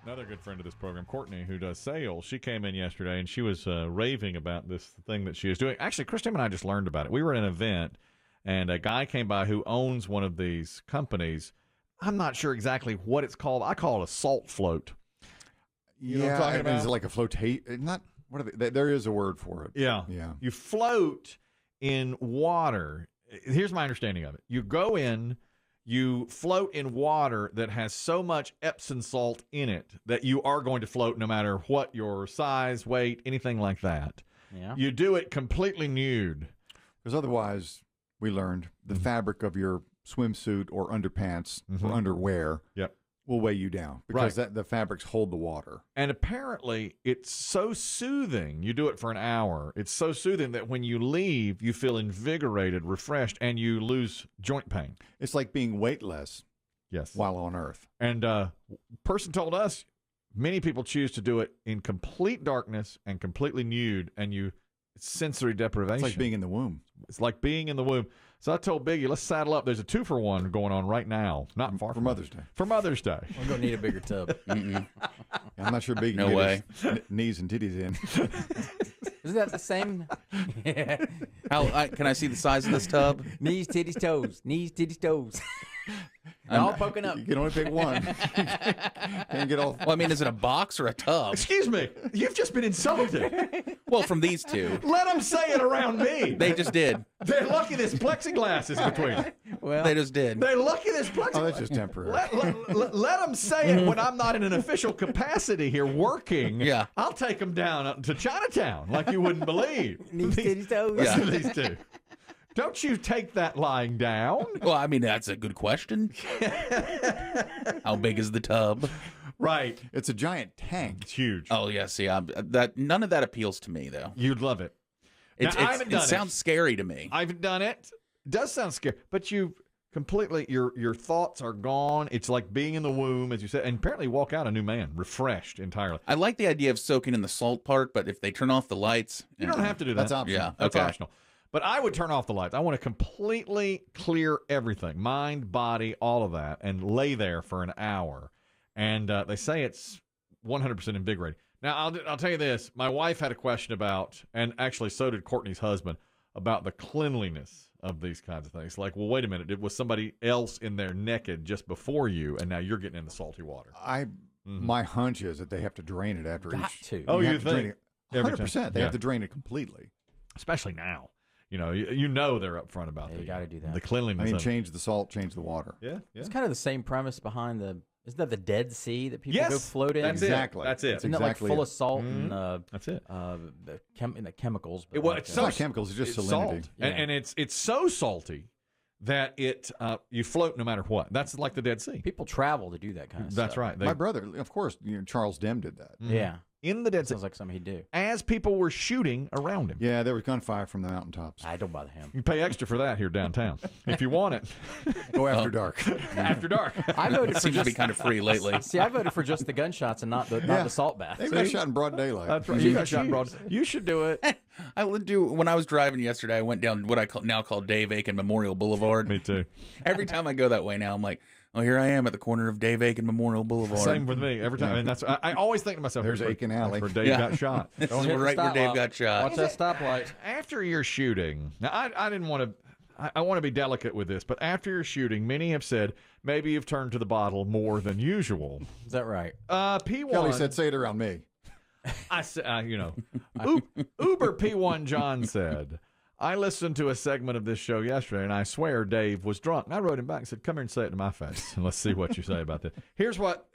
Another good friend of this program, Courtney, who does sales, she came in yesterday and she was raving about this thing that she is doing. Actually, Christine and I just learned about it. We were at an event, and a guy came by who owns one of these companies. I'm not sure exactly what it's called. I call it a salt float. You know what I'm talking about? Is it like a flotation? Not what are they? There is a word for it. Yeah. You float in water. Here's my understanding of it. You go in. You float in water that has so much Epsom salt in it that you are going to float no matter what your size, weight, anything like that. Yeah. You do it completely nude. Because otherwise, we learned the fabric of your swimsuit or underpants or underwear will weigh you down because the fabrics hold the water. And apparently, it's so soothing. You do it for an hour. It's so soothing that when you leave, you feel invigorated, refreshed, and you lose joint pain. It's like being weightless while on Earth. And person told us many people choose to do it in complete darkness and completely nude, and it's sensory deprivation. It's like being in the womb. It's like being in the womb. So I told Biggie, let's saddle up. There's a 2-for-1 going on right now. Not far for Mother's Day. For Mother's Day. We're going to need a bigger tub. I'm not sure Biggie No way. His knees and titties in. Isn't that the same? Yeah. Can I see the size of this tub? Knees, titties, toes. Knees, titties, toes. All poking up. You can only pick one. Can't get all. Well, I mean, is it a box or a tub? Excuse me. You've just been insulted. Well, from these two. Let them say it around me. They just did. They're lucky this plexiglass is between. Well, they just did. They're lucky this plexiglass. Oh, that's just temporary. Let them say it when I'm not in an official capacity here working. Yeah. I'll take them down to Chinatown like you wouldn't believe. Knees, titties, toes. Listen to these two. Don't you take that lying down. Well, I mean, that's a good question. How big is the tub? Right. It's a giant tank. It's huge. Oh, yeah. See, none of that appeals to me, though. You'd love it. It sounds it. scary to me. I've done it. It does sound scary, but you completely your thoughts are gone. It's like being in the womb, as you said, and apparently walk out a new man, refreshed entirely. I like the idea of soaking in the salt part, but if they turn off the lights, you don't have to do that. That's optional. Yeah, That's okay. optional. But I would turn off the lights. I want to completely clear everything, mind, body, all of that, and lay there for an hour. And they say it's 100% invigorating. Now, I'll tell you this. My wife had a question about, and actually so did Courtney's husband, about the cleanliness of these kinds of things. Like, well, wait a minute. It was somebody else in there naked just before you, and now you're getting in the salty water. My hunch is that they have to drain it after each. Oh, you have to drain think? it. 100%. They have to drain it completely. Especially now. You know they're upfront about You got to do that. the cleanliness. I mean, of it. change the salt, change the water. Yeah. It's kind of the same premise behind isn't that the Dead Sea that people go float in? That's Exactly. That's it. Isn't that like full of salt and That's it. the chemicals? But It's It's not chemicals. It's just salinity. salt, and it's so salty that you float no matter what. That's like the Dead Sea. people travel to do that kind of stuff. That's right. My brother, of course, Charles Demm did that. Yeah. In the Dead Sea, Sounds like something he'd do. as people were shooting around him. Yeah, there was gunfire from the mountaintops. I don't bother him. You pay extra for that here downtown if you want it. Go after dark. After dark. I voted It for seems to be just kind of free lately. See, I voted for just the gunshots and not the salt bath. They got shot in broad daylight. That's right. You got shot broad. You should do it. I would do when I was driving yesterday. I went down what I now call Dave Aiken Memorial Boulevard. Me too. Every time I go that way now, I'm like, oh, here I am at the corner of Dave Aiken Memorial Boulevard. Same with me every time. And that's I always think to myself, There's that's Aiken where- Alley. that's where Dave got shot. This is hit the right where Dave stoplight. got shot. Watch that stoplight. After you're shooting, now I didn't want to. I want to be delicate with this, but after you're shooting, many have said maybe you've turned to the bottle more than usual. Is that right? P1. Kelly said, say it around me. I said, Uber P1 John said, I listened to a segment of this show yesterday, and I swear Dave was drunk. And I wrote him back and said, come here and say it to my face, and let's see what you say about this. Here's what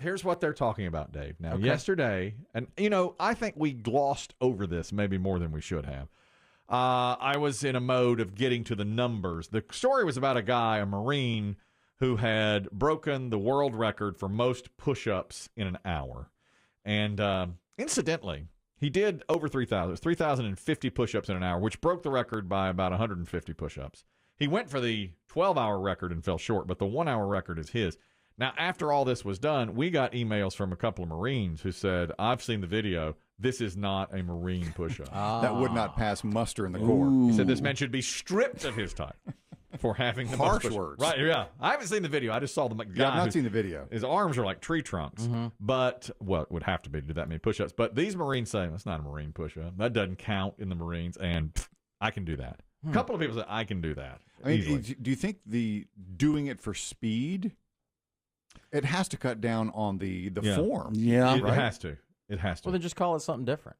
they're talking about, Dave. Now, yesterday, and, I think we glossed over this maybe more than we should have. I was in a mode of getting to the numbers. The story was about a guy, a Marine, who had broken the world record for most push-ups in an hour. And incidentally, he did over 3,000. 3,050 push-ups in an hour, which broke the record by about 150 push-ups. He went for the 12-hour record and fell short, but the 1-hour record is his. Now, after all this was done, we got emails from a couple of Marines who said, I've seen the video. This is not a Marine push-up. That would not pass muster in the Corps. He said this man should be stripped of his title. for having the harsh most words. Right, yeah. I haven't seen the video. I just saw the guy. Yeah, I've not seen the video. His arms are like tree trunks. But, well, it would have to be to do that many push-ups. But these Marines say, that's not a Marine push-up. That doesn't count in the Marines, and I can do that. A couple of people say, I can do that. I mean, do you think doing it for speed, it has to cut down on the form? Yeah. It has to. It has to. Well, then just call it something different.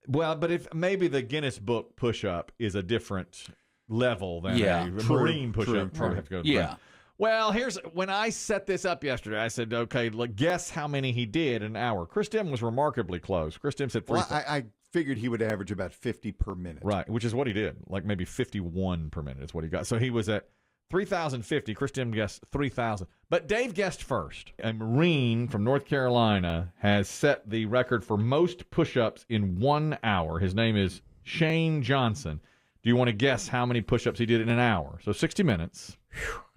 Well, but if maybe the Guinness Book push-up is a different level than a Marine push-up. True. Have to go to Yeah. Well, when I set this up yesterday, I said, okay, guess how many he did in an hour. Chris Demm was remarkably close. Chris Demm said 3. Well, I figured he would average about 50 per minute. Right, which is what he did. Like maybe 51 per minute is what he got. So he was at 3,050. Chris Demm guessed 3,000. But Dave guessed first. A Marine from North Carolina has set the record for most push-ups in 1 hour. His name is Shane Johnson. Do you want to guess how many push-ups he did in an hour? So 60 minutes.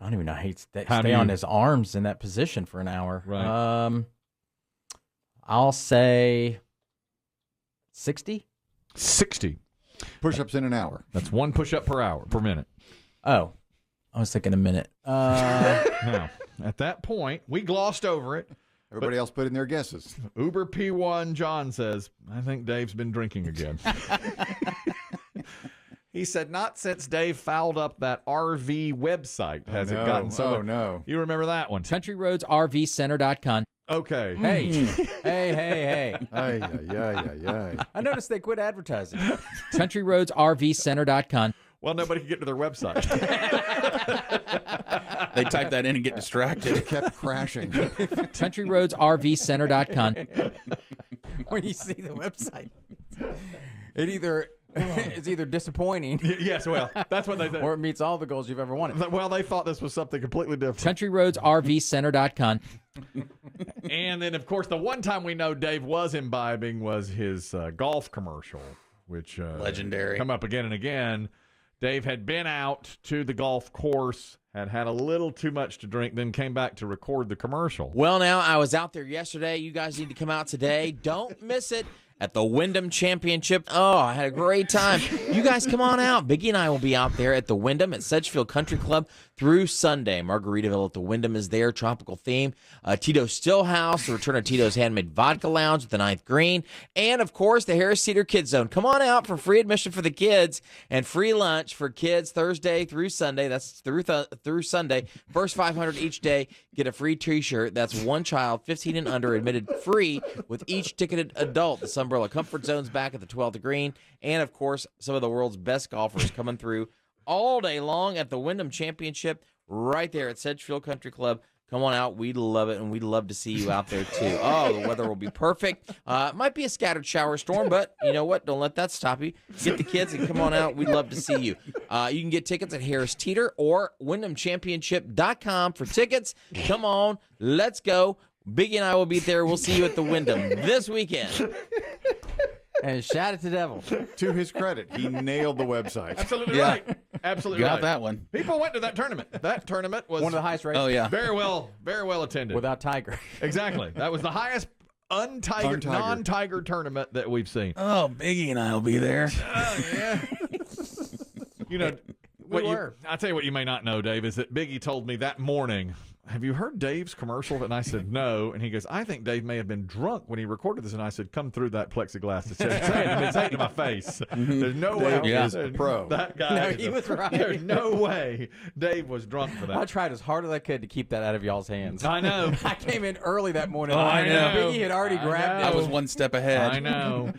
I don't even know how he'd stay on his arms in that position for an hour. Right. I'll say 60. 60. Push-ups in an hour. That's 1 push-up per minute. Oh, I was thinking a minute. Now, at that point, we glossed over it. Everybody else put in their guesses. Uber P1 John says, I think Dave's been drinking again. He said, not since Dave fouled up that RV website has it gotten so. Oh, no. You remember that one? CountryRoadsRVCenter.com. Okay. Hey, hey. I I noticed they quit advertising. CountryRoadsRVCenter.com. Well, nobody could get to their website. They type that in and get distracted. It kept crashing. CountryRoadsRVCenter.com. When you see the website, it's either disappointing. Yes, well, that's what they said. Or it meets all the goals you've ever wanted. Well, they thought this was something completely different. CountryRoadsRVCenter.com. And then, of course, the one time we know Dave was imbibing was his golf commercial, which legendary. Come up again and again. Dave had been out to the golf course, had a little too much to drink, then came back to record the commercial. Well, now, I was out there yesterday. You guys need to come out today. Don't miss it. At the Wyndham Championship. Oh, I had a great time. You guys come on out. Biggie and I will be out there at the Wyndham at Sedgefield Country Club through Sunday. Margaritaville at the Wyndham is there, tropical theme. Tito's Stillhouse, the return of Tito's Handmade Vodka Lounge at the 9th Green. And, of course, the Harris Teeter Kids Zone. Come on out for free admission for the kids and free lunch for kids Thursday through Sunday. That's through Sunday. First 500 each day get a free T-shirt. That's one child, 15 and under, admitted free with each ticketed adult. The Umbrella Comfort Zone's back at the 12th Green. And, of course, some of the world's best golfers coming through all day long at the Wyndham Championship right there at Sedgefield Country Club. Come on out. We'd love it, and we'd love to see you out there, too. Oh, the weather will be perfect. It might be a scattered shower storm, but you know what? Don't let that stop you. Get the kids and come on out. We'd love to see you. You can get tickets at Harris Teeter or WyndhamChampionship.com for tickets. Come on. Let's go. Biggie and I will be there. We'll see you at the Wyndham this weekend. And shout it to Devil. To his credit, he nailed the website. Absolutely right. Absolutely Got right. that one. People went to that tournament. That tournament was One of the highest rated. Oh, yeah. very well attended. Without Tiger. Exactly. That was the highest non-Tiger tournament that we've seen. Oh, Biggie and I will be there. Oh, yeah. You know, I'll tell you what you may not know, Dave, is that Biggie told me that morning, have you heard Dave's commercial? And I said, no. And he goes, I think Dave may have been drunk when he recorded this. And I said, come through that plexiglass. Say it to my face. There's no way. Dave is a pro. That guy. No, he was right. There's no way Dave was drunk for that. I tried as hard as I could to keep that out of y'all's hands. I know. I came in early that morning. Oh, I know. Biggie had already grabbed it. I was one step ahead. I know.